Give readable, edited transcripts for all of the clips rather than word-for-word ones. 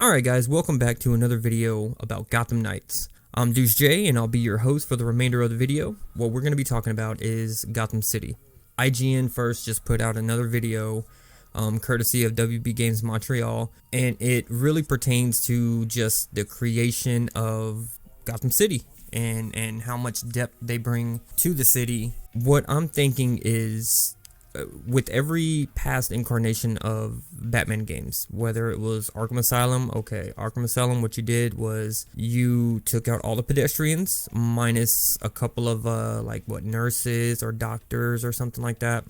Alright guys, welcome back to another video about Gotham Knights. I'm Deuce J and I'll be your host for the remainder of the video. What we're going to be talking about is Gotham City. IGN first just put out another video courtesy of WB Games Montreal, and it really pertains to just the creation of Gotham City and how much depth they bring to the city. What I'm thinking is, with every past incarnation of Batman games, whether it was Arkham Asylum, Arkham Asylum, what you did was you took out all the pedestrians minus a couple of nurses or doctors or something like that.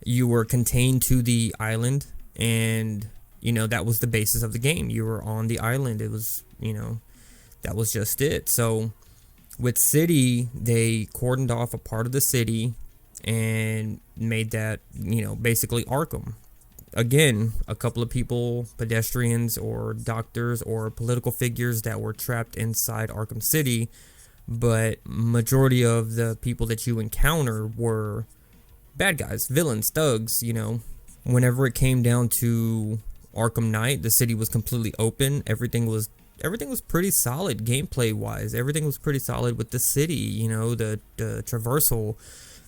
You were contained to the island, and that was the basis of the game. You were on the island. It was, that was just it. So with City, they cordoned off a part of the city and made that, basically Arkham. Again, a couple of people, pedestrians or doctors or political figures that were trapped inside Arkham City, but majority of the people that you encounter were bad guys, villains, thugs. Whenever it came down to Arkham Knight, the city was completely open. Everything was pretty solid gameplay wise. Everything was pretty solid with the city, the traversal.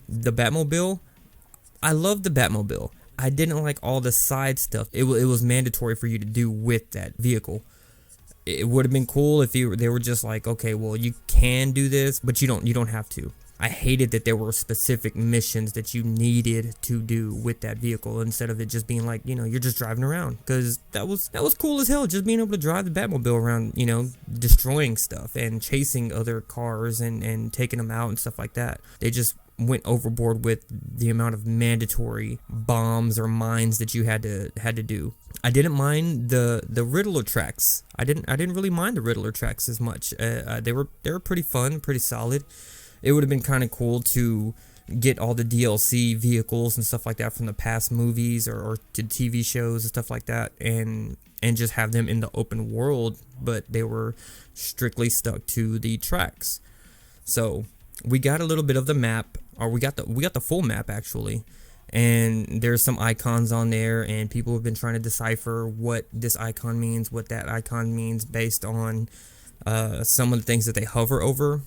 The Batmobile, I love the Batmobile. I didn't like all the side stuff. It was mandatory for you to do with that vehicle. It would have been cool if they were just like, okay, well, you can do this, but you don't have to. I hated that there were specific missions that you needed to do with that vehicle instead of it just being like, you're just driving around, because that was cool as hell, just being able to drive the Batmobile around, destroying stuff and chasing other cars and taking them out and stuff like that. They just went overboard with the amount of mandatory bombs or mines that you had to do. I didn't mind the Riddler tracks. I didn't really mind the Riddler tracks as much. They were pretty fun, pretty solid. It would have been kind of cool to get all the DLC vehicles and stuff like that from the past movies or to TV shows and stuff like that, and just have them in the open world, but they were strictly stuck to the tracks. So we got a little bit of the map, or we got the full map actually, and there's some icons on there, and people have been trying to decipher what this icon means, what that icon means, based on some of the things that they hover over.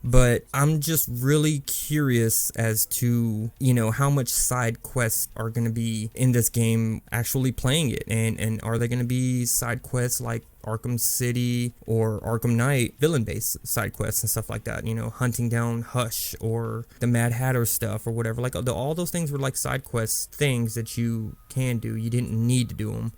But I'm just really curious as to, how much side quests are going to be in this game actually playing it, and are they going to be side quests like Arkham City or Arkham Knight, villain-based side quests and stuff like that, hunting down Hush or the Mad Hatter stuff or whatever. Like all those things were like side quests, things that you can do. You didn't need to do them,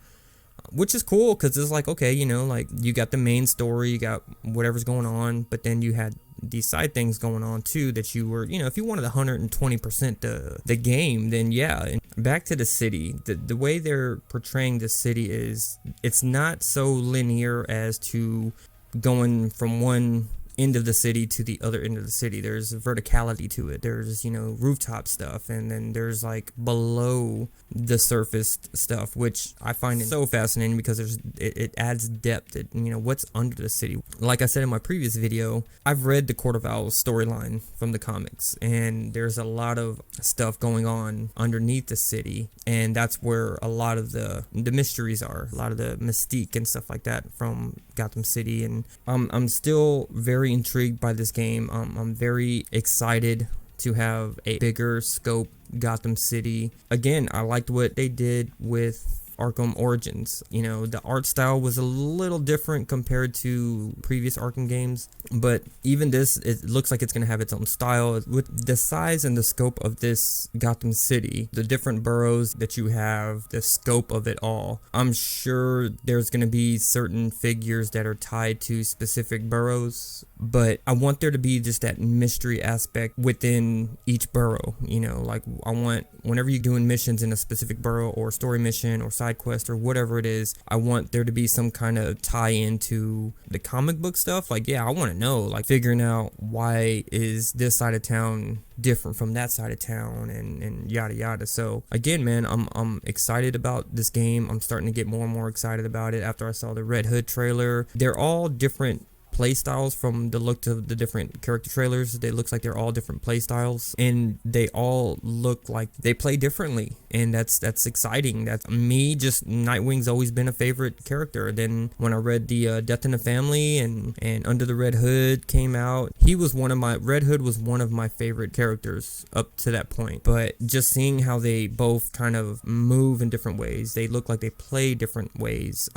which is cool, because it's like, okay, like you got the main story, you got whatever's going on, but then you had these side things going on too that you were, if you wanted 120% the game, then yeah. And back to the city, the way they're portraying the city is, it's not so linear as to going from one end of the city to the other end of the city. There's verticality to it. There's rooftop stuff, and then there's like below the surface stuff, which I find it so fascinating, because it adds depth at what's under the city. Like I said in my previous video, I've read the Court of Owls storyline from the comics, and there's a lot of stuff going on underneath the city, and that's where a lot of the mysteries are, a lot of the mystique and stuff like that from Gotham City. And I'm still very intrigued by this game. I'm very excited to have a bigger scope Gotham City. Again, I liked what they did with Arkham Origins. The art style was a little different compared to previous Arkham games, but even this, it looks like it's going to have its own style. With the size and the scope of this Gotham City, the different boroughs that you have, the scope of it all, I'm sure there's going to be certain figures that are tied to specific boroughs, but I want there to be just that mystery aspect within each borough. Like I want, whenever you're doing missions in a specific borough, or story mission or side quest or whatever it is, I want there to be some kind of tie into the comic book stuff. Like, yeah, I want to know, like, figuring out why is this side of town different from that side of town, and yada yada. So again, man, I'm excited about this game. I'm starting to get more and more excited about it after I saw the Red Hood trailer. They're all different play styles from the look of the different character trailers. They looks like they're all different play styles, and they all look like they play differently, and that's exciting. That's me. Just Nightwing's always been a favorite character. Then when I read the Death in the Family and Under the Red Hood came out, Red Hood was one of my favorite characters up to that point. But just seeing how they both kind of move in different ways, they look like they play different ways.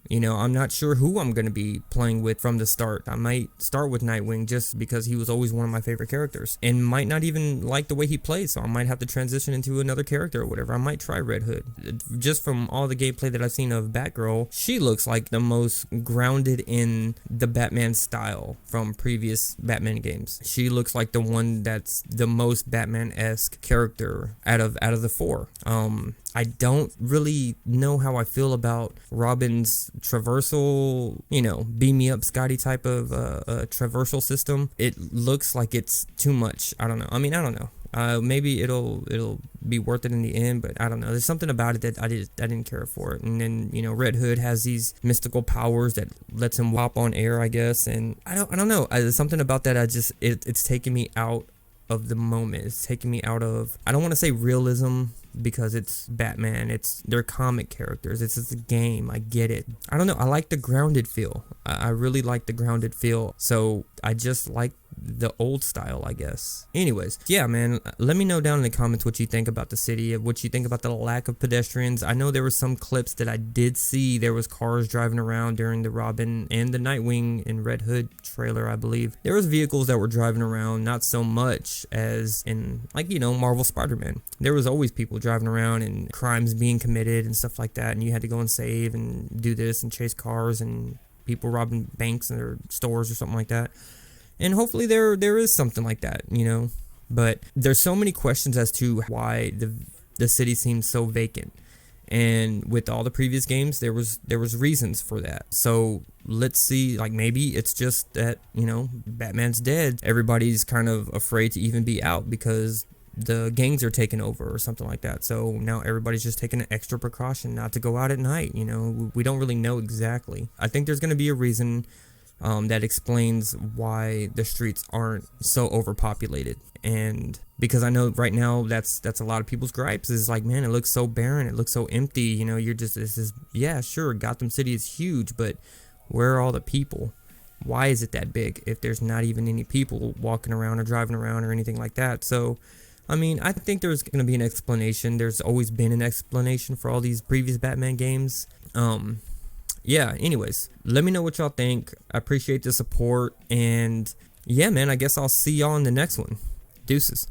You know, I'm not sure who I'm gonna be playing with from the start. I might start with Nightwing just because he was always one of my favorite characters, and might not even like the way he plays, so I might have to transition into another character or whatever. I might try Red Hood. Just from all the gameplay that I've seen of Batgirl, she looks like the most grounded in the Batman style from previous Batman games. She looks like the one that's the most Batman-esque character out of the four. I don't really know how I feel about Robin's traversal, you know, beam me up Scotty type of traversal system. It looks like it's too much. I don't know. I mean, I don't know. Maybe it'll be worth it in the end, but I don't know. There's something about it that I didn't care for it. And then, you know, Red Hood has these mystical powers that lets him hop on air, I guess. And I don't know. There's something about that. It's taking me out of the moment. It's taking me out of, I don't want to say realism, because it's Batman, they're comic characters, it's a game, I get it. I don't know, I like the grounded feel. I really like the grounded feel, so I just like the old style, I guess. Anyways, yeah, man, let me know down in the comments what you think about the city, what you think about the lack of pedestrians. I know there were some clips that I did see, there was cars driving around during the Robin and the Nightwing and Red Hood trailer, I believe. There was vehicles that were driving around, not so much as in, like, you know, Marvel Spider-Man. There was always people driving around and crimes being committed and stuff like that, and you had to go and save and do this and chase cars and people robbing banks or stores or something like that. And hopefully there is something like that, you know. But there's so many questions as to why the city seems so vacant. And with all the previous games, there was reasons for that. So let's see, like, maybe it's just that, you know, Batman's dead. Everybody's kind of afraid to even be out because the gangs are taking over or something like that. So now everybody's just taking an extra precaution not to go out at night. You know, we don't really know exactly. I think there's going to be a reason that explains why the streets aren't so overpopulated. And because I know right now that's a lot of people's gripes, is like, man, it looks so barren, it looks so empty, you know. You're just, yeah, sure, Gotham City is huge, but where are all the people? Why is it that big if there's not even any people walking around or driving around or anything like that? So I mean, I think there's going to be an explanation. There's always been an explanation for all these previous Batman games. Yeah, anyways, let me know what y'all think. I appreciate the support, and yeah, man, I guess I'll see y'all in the next one. Deuces.